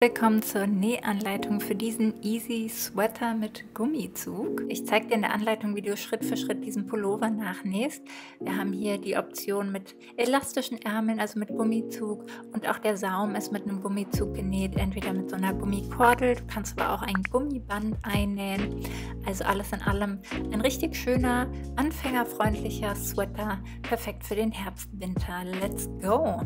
Willkommen zur Nähanleitung für diesen Easy Sweater mit Gummizug. Ich zeige dir in der Anleitung, wie du Schritt für Schritt diesen Pullover nachnähst. Wir haben hier die Option mit elastischen Ärmeln, also mit Gummizug, und auch der Saum ist mit einem Gummizug genäht, entweder mit so einer Gummikordel, du kannst aber auch ein Gummiband einnähen. Also alles in allem ein richtig schöner, anfängerfreundlicher Sweater, perfekt für den Herbst, Winter. Let's go!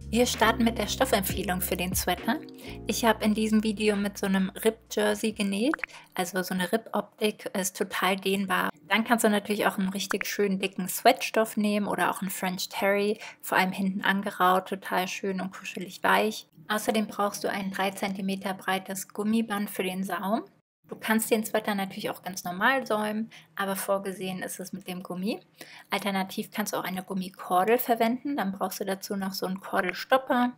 Wir starten mit der Stoffempfehlung für den Sweater. Ich habe in diesem Video mit so einem Rip-Jersey genäht, also so eine Rip-Optik ist total dehnbar. Dann kannst du natürlich auch einen richtig schönen dicken Sweatstoff nehmen oder auch einen French Terry, vor allem hinten angeraut, total schön und kuschelig weich. Außerdem brauchst du ein 3 cm breites Gummiband für den Saum. Du kannst den Sweater natürlich auch ganz normal säumen, aber vorgesehen ist es mit dem Gummi. Alternativ kannst du auch eine Gummikordel verwenden, dann brauchst du dazu noch so einen Kordelstopper.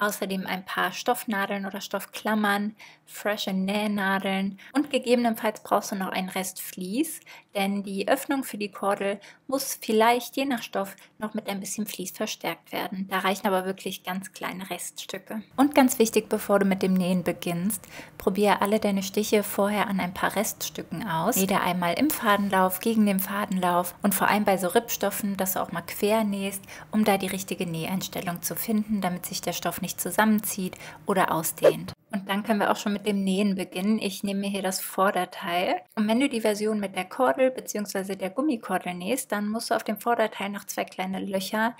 Außerdem ein paar Stoffnadeln oder Stoffklammern, frische Nähnadeln und gegebenenfalls brauchst du noch einen Rest Vlies, denn die Öffnung für die Kordel muss vielleicht je nach Stoff noch mit ein bisschen Vlies verstärkt werden. Da reichen aber wirklich ganz kleine Reststücke. Und ganz wichtig, bevor du mit dem Nähen beginnst, probiere alle deine Stiche vorher an ein paar Reststücken aus. Nähe einmal im Fadenlauf, gegen den Fadenlauf und vor allem bei so Rippstoffen, dass du auch mal quer nähst, um da die richtige Näheinstellung zu finden, damit sich der Stoff nicht zusammenzieht oder ausdehnt. Und dann können wir auch schon mit dem Nähen beginnen. Ich nehme mir hier das Vorderteil. Und wenn du die Version mit der Kordel bzw. der Gummikordel nähst, dann musst du auf dem Vorderteil noch 2 kleine Löcher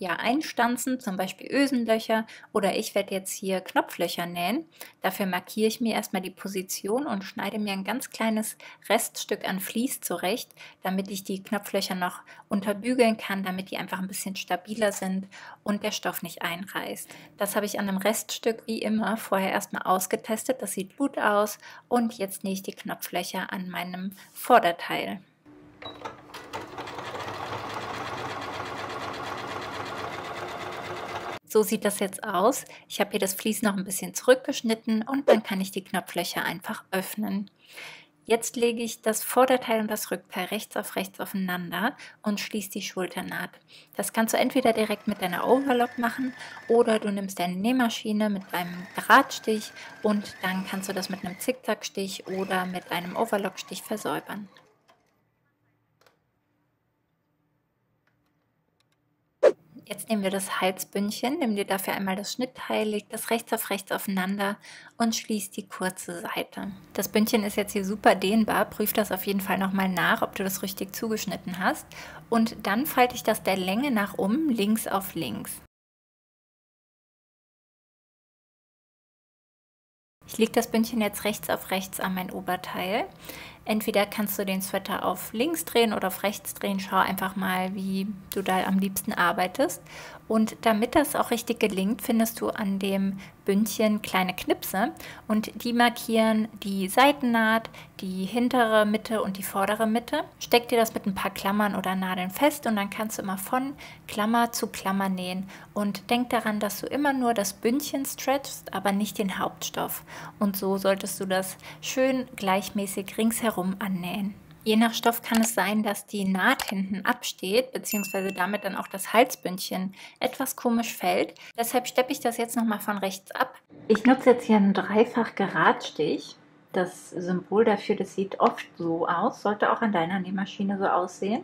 einstanzen, zum Beispiel Ösenlöcher, oder ich werde jetzt hier Knopflöcher nähen. Dafür markiere ich mir erstmal die Position und schneide mir ein ganz kleines Reststück an Vlies zurecht, damit ich die Knopflöcher noch unterbügeln kann, damit die einfach ein bisschen stabiler sind und der Stoff nicht einreißt. Das habe ich an einem Reststück wie immer vorher erstmal ausgetestet. Das sieht gut aus und jetzt nähe ich die Knopflöcher an meinem Vorderteil. So sieht das jetzt aus. Ich habe hier das Vlies noch ein bisschen zurückgeschnitten und dann kann ich die Knopflöcher einfach öffnen. Jetzt lege ich das Vorderteil und das Rückteil rechts auf rechts aufeinander und schließe die Schulternaht. Das kannst du entweder direkt mit deiner Overlock machen oder du nimmst deine Nähmaschine mit einem Drahtstich und dann kannst du das mit einem Zickzackstich oder mit einem Overlockstich versäubern. Jetzt nehmen wir das Halsbündchen, nimm dir dafür einmal das Schnittteil, leg das rechts auf rechts aufeinander und schließ die kurze Seite. Das Bündchen ist jetzt hier super dehnbar, prüf das auf jeden Fall nochmal nach, ob du das richtig zugeschnitten hast. Und dann falte ich das der Länge nach um, links auf links. Ich lege das Bündchen jetzt rechts auf rechts an mein Oberteil. Entweder kannst du den Sweater auf links drehen oder auf rechts drehen. Schau einfach mal, wie du da am liebsten arbeitest. Und damit das auch richtig gelingt, findest du an dem Bündchen kleine Knipse und die markieren die Seitennaht, die hintere Mitte und die vordere Mitte. Steck dir das mit ein paar Klammern oder Nadeln fest und dann kannst du immer von Klammer zu Klammer nähen. Und denk daran, dass du immer nur das Bündchen stretchst, aber nicht den Hauptstoff. Und so solltest du das schön gleichmäßig ringsherum annähen. Je nach Stoff kann es sein, dass die Naht hinten absteht, beziehungsweise damit dann auch das Halsbündchen etwas komisch fällt. Deshalb steppe ich das jetzt nochmal von rechts ab. Ich nutze jetzt hier einen Dreifach-Geradstich. Das Symbol dafür, das sieht oft so aus, sollte auch an deiner Nähmaschine so aussehen.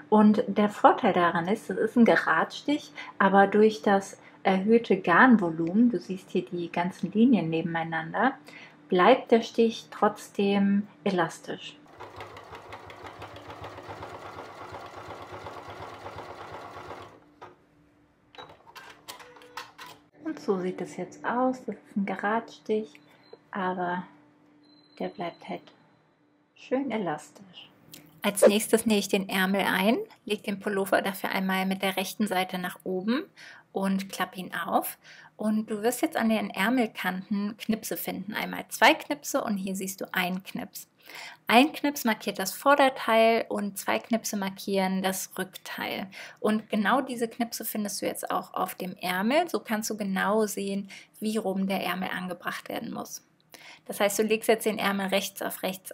Und der Vorteil daran ist, es ist ein Geradstich, aber durch das erhöhte Garnvolumen, du siehst hier die ganzen Linien nebeneinander, bleibt der Stich trotzdem elastisch. Und so sieht es jetzt aus. Das ist ein Geradstich, aber der bleibt halt schön elastisch. Als nächstes nähe ich den Ärmel ein, lege den Pullover dafür einmal mit der rechten Seite nach oben und klappe ihn auf. Und du wirst jetzt an den Ärmelkanten Knipse finden. Einmal 2 Knipse und hier siehst du einen Knips. Ein Knips markiert das Vorderteil und 2 Knipse markieren das Rückteil. Und genau diese Knipse findest du jetzt auch auf dem Ärmel. So kannst du genau sehen, wie rum der Ärmel angebracht werden muss. Das heißt, du legst jetzt den Ärmel rechts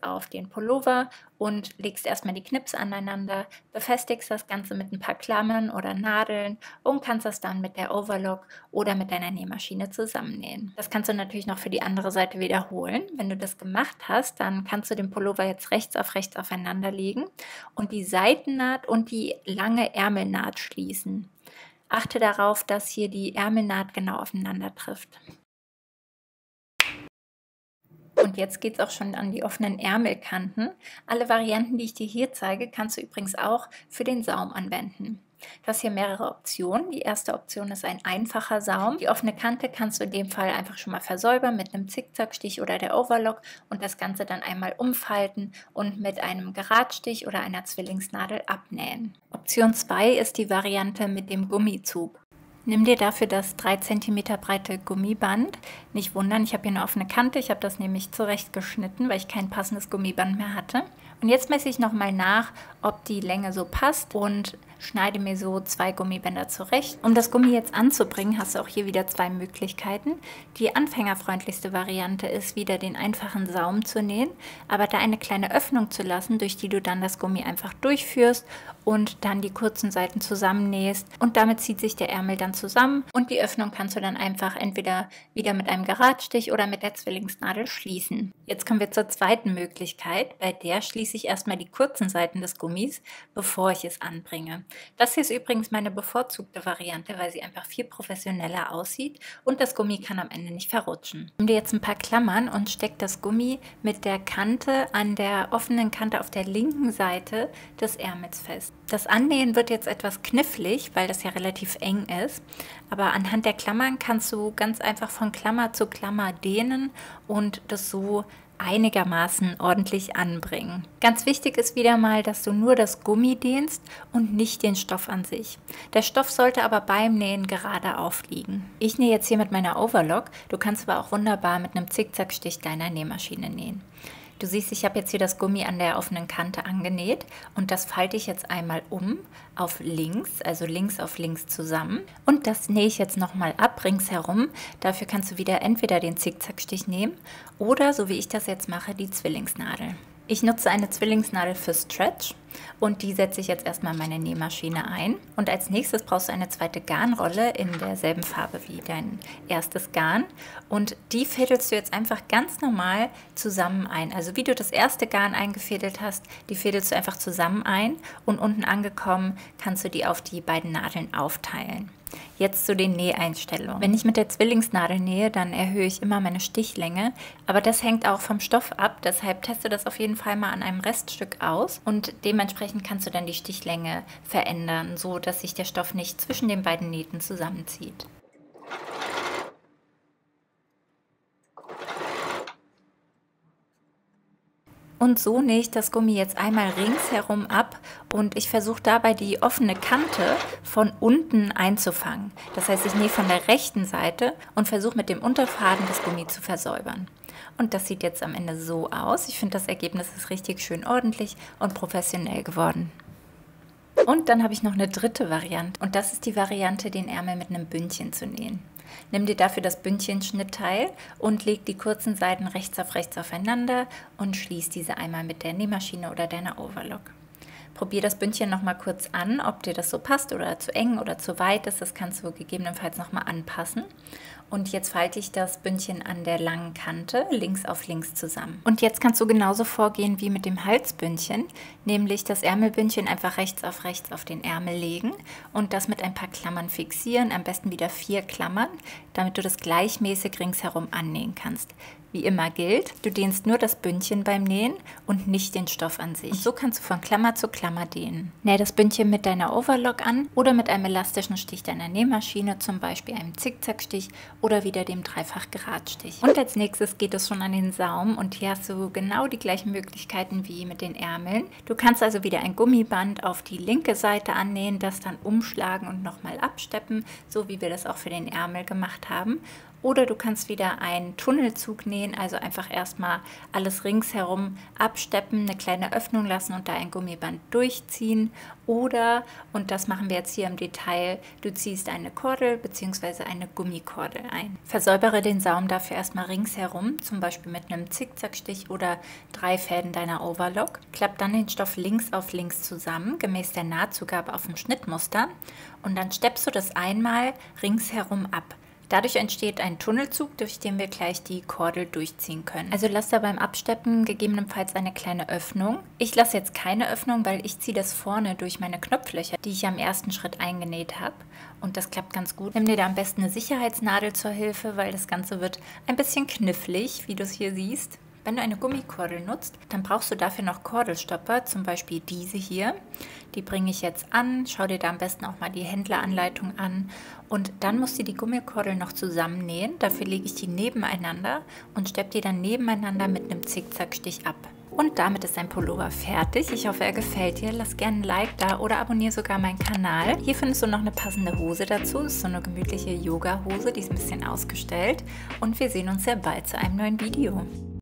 auf den Pullover und legst erstmal die Knips aneinander, befestigst das Ganze mit ein paar Klammern oder Nadeln und kannst das dann mit der Overlock oder mit deiner Nähmaschine zusammennähen. Das kannst du natürlich noch für die andere Seite wiederholen. Wenn du das gemacht hast, dann kannst du den Pullover jetzt rechts aufeinander legen und die Seitennaht und die lange Ärmelnaht schließen. Achte darauf, dass hier die Ärmelnaht genau aufeinander trifft. Und jetzt geht es auch schon an die offenen Ärmelkanten. Alle Varianten, die ich dir hier zeige, kannst du übrigens auch für den Saum anwenden. Du hast hier mehrere Optionen. Die erste Option ist ein einfacher Saum. Die offene Kante kannst du in dem Fall einfach schon mal versäubern mit einem Zickzackstich oder der Overlock und das Ganze dann einmal umfalten und mit einem Geradstich oder einer Zwillingsnadel abnähen. Option 2 ist die Variante mit dem Gummizug. Nimm dir dafür das 3 cm breite Gummiband. Nicht wundern, ich habe hier eine offene Kante. Ich habe das nämlich zurechtgeschnitten, weil ich kein passendes Gummiband mehr hatte. Und jetzt messe ich nochmal nach, ob die Länge so passt und schneide mir so 2 Gummibänder zurecht. Um das Gummi jetzt anzubringen, hast du auch hier wieder 2 Möglichkeiten. Die anfängerfreundlichste Variante ist, wieder den einfachen Saum zu nähen, aber da eine kleine Öffnung zu lassen, durch die du dann das Gummi einfach durchführst und dann die kurzen Seiten zusammennähst. Und damit zieht sich der Ärmel dann zusammen und die Öffnung kannst du dann einfach entweder wieder mit einem Geradstich oder mit der Zwillingsnadel schließen. Jetzt kommen wir zur zweiten Möglichkeit. Bei der schließe ich erstmal die kurzen Seiten des Gummis, bevor ich es anbringe. Das hier ist übrigens meine bevorzugte Variante, weil sie einfach viel professioneller aussieht und das Gummi kann am Ende nicht verrutschen. Nimm dir jetzt ein paar Klammern und steck das Gummi mit der Kante an der offenen Kante auf der linken Seite des Ärmels fest. Das Annähen wird jetzt etwas knifflig, weil das ja relativ eng ist, aber anhand der Klammern kannst du ganz einfach von Klammer zu Klammer dehnen und das so einigermaßen ordentlich anbringen. Ganz wichtig ist wieder mal, dass du nur das Gummi dehnst und nicht den Stoff an sich. Der Stoff sollte aber beim Nähen gerade aufliegen. Ich nähe jetzt hier mit meiner Overlock, du kannst aber auch wunderbar mit einem Zickzackstich deiner Nähmaschine nähen. Du siehst, ich habe jetzt hier das Gummi an der offenen Kante angenäht und das falte ich jetzt einmal um auf links, also links auf links zusammen und das nähe ich jetzt nochmal ab ringsherum. Dafür kannst du wieder entweder den Zickzackstich nehmen oder, so wie ich das jetzt mache, die Zwillingsnadel. Ich nutze eine Zwillingsnadel für Stretch und die setze ich jetzt erstmal in meine Nähmaschine ein. Und als nächstes brauchst du eine zweite Garnrolle in derselben Farbe wie dein erstes Garn. Und die fädelst du jetzt einfach ganz normal zusammen ein. Also wie du das erste Garn eingefädelt hast, die fädelst du einfach zusammen ein. Und unten angekommen kannst du die auf die beiden Nadeln aufteilen. Jetzt zu den Näheinstellungen. Wenn ich mit der Zwillingsnadel nähe, dann erhöhe ich immer meine Stichlänge, aber das hängt auch vom Stoff ab, deshalb teste das auf jeden Fall mal an einem Reststück aus und dementsprechend kannst du dann die Stichlänge verändern, so dass sich der Stoff nicht zwischen den beiden Nähten zusammenzieht. Und so nähe ich das Gummi jetzt einmal ringsherum ab und ich versuche dabei die offene Kante von unten einzufangen. Das heißt, ich nähe von der rechten Seite und versuche mit dem Unterfaden das Gummi zu versäubern. Und das sieht jetzt am Ende so aus. Ich finde, das Ergebnis ist richtig schön ordentlich und professionell geworden. Und dann habe ich noch eine dritte Variante und das ist die Variante, den Ärmel mit einem Bündchen zu nähen. Nimm dir dafür das Bündchenschnittteil und leg die kurzen Seiten rechts aufeinander und schließ diese einmal mit der Nähmaschine oder deiner Overlock. Probier das Bündchen nochmal kurz an, ob dir das so passt oder zu eng oder zu weit ist. Das kannst du gegebenenfalls nochmal anpassen. Und jetzt falte ich das Bündchen an der langen Kante links auf links zusammen. Und jetzt kannst du genauso vorgehen wie mit dem Halsbündchen, nämlich das Ärmelbündchen einfach rechts auf den Ärmel legen und das mit ein paar Klammern fixieren, am besten wieder 4 Klammern, damit du das gleichmäßig ringsherum annähen kannst. Wie immer gilt, du dehnst nur das Bündchen beim Nähen und nicht den Stoff an sich. Und so kannst du von Klammer zu Klammer dehnen. Nähe das Bündchen mit deiner Overlock an oder mit einem elastischen Stich deiner Nähmaschine, zum Beispiel einem Zickzackstich oder wieder dem Dreifach-Geradstich. Und als nächstes geht es schon an den Saum und hier hast du genau die gleichen Möglichkeiten wie mit den Ärmeln. Du kannst also wieder ein Gummiband auf die linke Seite annähen, das dann umschlagen und nochmal absteppen, so wie wir das auch für den Ärmel gemacht haben. Oder du kannst wieder einen Tunnelzug nähen, also einfach erstmal alles ringsherum absteppen, eine kleine Öffnung lassen und da ein Gummiband durchziehen. Oder, und das machen wir jetzt hier im Detail, du ziehst eine Kordel bzw. eine Gummikordel ein. Versäubere den Saum dafür erstmal ringsherum, zum Beispiel mit einem Zickzackstich oder 3 Fäden deiner Overlock. Klapp dann den Stoff links auf links zusammen, gemäß der Nahtzugabe auf dem Schnittmuster, und dann steppst du das einmal ringsherum ab. Dadurch entsteht ein Tunnelzug, durch den wir gleich die Kordel durchziehen können. Also lass da beim Absteppen gegebenenfalls eine kleine Öffnung. Ich lasse jetzt keine Öffnung, weil ich ziehe das vorne durch meine Knopflöcher, die ich am ersten Schritt eingenäht habe. Und das klappt ganz gut. Nimm dir da am besten eine Sicherheitsnadel zur Hilfe, weil das Ganze wird ein bisschen knifflig, wie du es hier siehst. Wenn du eine Gummikordel nutzt, dann brauchst du dafür noch Kordelstopper, zum Beispiel diese hier. Die bringe ich jetzt an. Schau dir da am besten auch mal die Händleranleitung an. Und dann musst du die Gummikordel noch zusammennähen. Dafür lege ich die nebeneinander und steppe die dann nebeneinander mit einem Zickzackstich ab. Und damit ist dein Pullover fertig. Ich hoffe, er gefällt dir. Lass gerne ein Like da oder abonniere sogar meinen Kanal. Hier findest du noch eine passende Hose dazu. Das ist so eine gemütliche Yoga-Hose, die ist ein bisschen ausgestellt. Und wir sehen uns sehr bald zu einem neuen Video.